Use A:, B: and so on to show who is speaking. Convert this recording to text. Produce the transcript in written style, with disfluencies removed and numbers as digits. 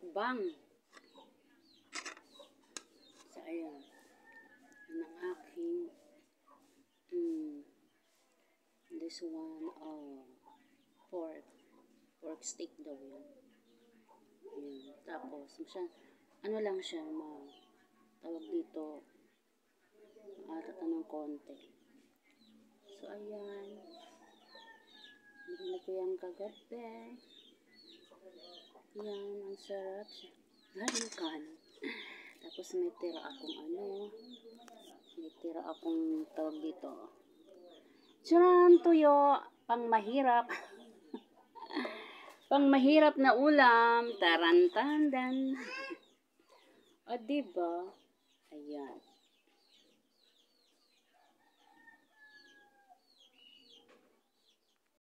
A: mukbang. So, ayan. Yan ang aking this one, pork steak daw yan. Ayan. Tapos, ano lang siya, tawag dito, atat ng konti. So, ayan. Binili ko yung kagabi. Yan, ang sarap siya. Galing kanin. Tapos may tira akong tawag dito. Tiyan, tuyo. Pang mahirap. Pang mahirap na ulam. Tarantandan. O, diba? Ayan.